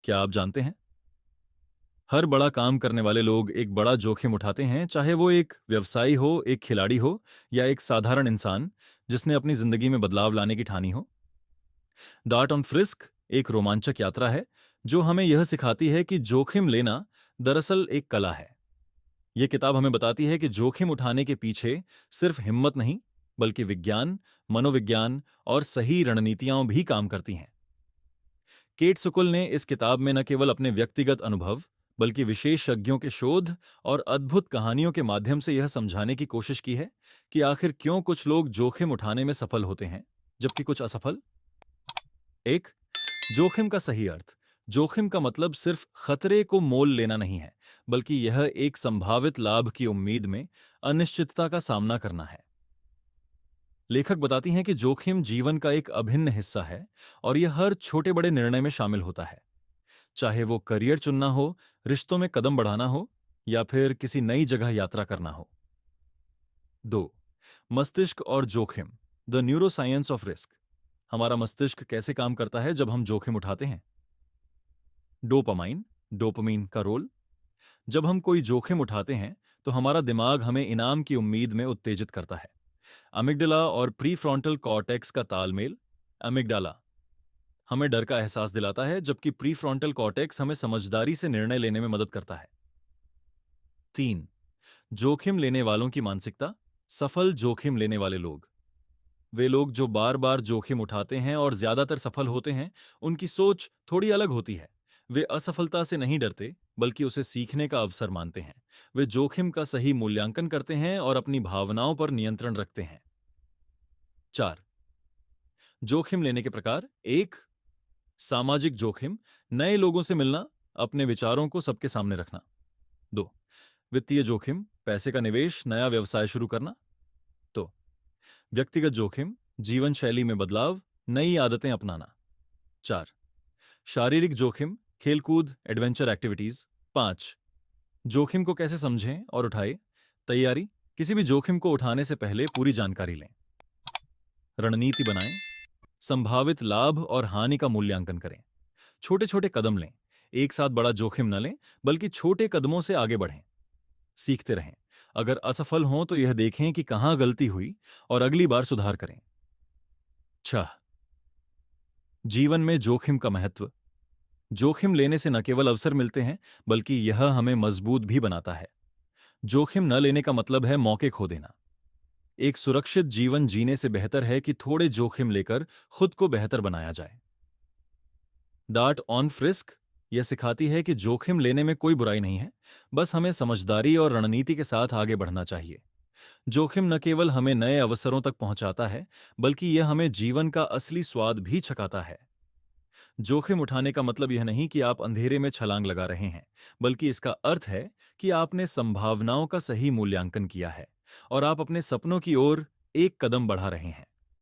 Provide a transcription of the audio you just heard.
क्या आप जानते हैं, हर बड़ा काम करने वाले लोग एक बड़ा जोखिम उठाते हैं, चाहे वो एक व्यवसायी हो, एक खिलाड़ी हो या एक साधारण इंसान जिसने अपनी जिंदगी में बदलाव लाने की ठानी हो। डार्ट ऑन फ्रिस्क एक रोमांचक यात्रा है जो हमें यह सिखाती है कि जोखिम लेना दरअसल एक कला है। यह किताब हमें बताती है कि जोखिम उठाने के पीछे सिर्फ हिम्मत नहीं, बल्कि विज्ञान, मनोविज्ञान और सही रणनीतियां भी काम करती हैं। केट सुकुल ने इस किताब में न केवल अपने व्यक्तिगत अनुभव, बल्कि विशेषज्ञों के शोध और अद्भुत कहानियों के माध्यम से यह समझाने की कोशिश की है कि आखिर क्यों कुछ लोग जोखिम उठाने में सफल होते हैं, जबकि कुछ असफल। एक, जोखिम का सही अर्थ। जोखिम का मतलब सिर्फ खतरे को मोल लेना नहीं है, बल्कि यह एक संभावित लाभ की उम्मीद में अनिश्चितता का सामना करना है। लेखक बताती हैं कि जोखिम जीवन का एक अभिन्न हिस्सा है और यह हर छोटे बड़े निर्णय में शामिल होता है, चाहे वो करियर चुनना हो, रिश्तों में कदम बढ़ाना हो या फिर किसी नई जगह यात्रा करना हो। दो, मस्तिष्क और जोखिम, द न्यूरोसाइंस ऑफ रिस्क। हमारा मस्तिष्क कैसे काम करता है जब हम जोखिम उठाते हैं। डोपामाइन, डोपामीन का रोल। जब हम कोई जोखिम उठाते हैं तो हमारा दिमाग हमें इनाम की उम्मीद में उत्तेजित करता है। अमिग्डला और प्रीफ्रंटल कॉर्टेक्स का तालमेल। अमिग्डाला हमें डर का एहसास दिलाता है, जबकि प्रीफ्रंटल कॉर्टेक्स हमें समझदारी से निर्णय लेने में मदद करता है। तीन, जोखिम लेने वालों की मानसिकता। सफल जोखिम लेने वाले लोग, वे लोग जो बार बार जोखिम उठाते हैं और ज्यादातर सफल होते हैं, उनकी सोच थोड़ी अलग होती है। वे असफलता से नहीं डरते, बल्कि उसे सीखने का अवसर मानते हैं। वे जोखिम का सही मूल्यांकन करते हैं और अपनी भावनाओं पर नियंत्रण रखते हैं। चार, जोखिम लेने के प्रकार। एक, सामाजिक जोखिम, नए लोगों से मिलना, अपने विचारों को सबके सामने रखना। दो, वित्तीय जोखिम, पैसे का निवेश, नया व्यवसाय शुरू करना। तो व्यक्तिगत जोखिम, जीवन शैली में बदलाव, नई आदतें अपनाना। चार, शारीरिक जोखिम, खेलकूद, एडवेंचर एक्टिविटीज। पांच, जोखिम को कैसे समझें और उठाएं। तैयारी, किसी भी जोखिम को उठाने से पहले पूरी जानकारी लें। रणनीति बनाएं, संभावित लाभ और हानि का मूल्यांकन करें। छोटे छोटे कदम लें, एक साथ बड़ा जोखिम न लें, बल्कि छोटे कदमों से आगे बढ़ें। सीखते रहें, अगर असफल हों तो यह देखें कि कहां गलती हुई और अगली बार सुधार करें। छह, जीवन में जोखिम का महत्व। जोखिम लेने से न केवल अवसर मिलते हैं, बल्कि यह हमें मजबूत भी बनाता है। जोखिम न लेने का मतलब है मौके खो देना। एक सुरक्षित जीवन जीने से बेहतर है कि थोड़े जोखिम लेकर खुद को बेहतर बनाया जाए। डार्ट ऑन फ्रिस्क यह सिखाती है कि जोखिम लेने में कोई बुराई नहीं है, बस हमें समझदारी और रणनीति के साथ आगे बढ़ना चाहिए। जोखिम न केवल हमें नए अवसरों तक पहुंचाता है, बल्कि यह हमें जीवन का असली स्वाद भी छकाता है। जोखिम उठाने का मतलब यह नहीं कि आप अंधेरे में छलांग लगा रहे हैं, बल्कि इसका अर्थ है कि आपने संभावनाओं का सही मूल्यांकन किया है और आप अपने सपनों की ओर एक कदम बढ़ा रहे हैं।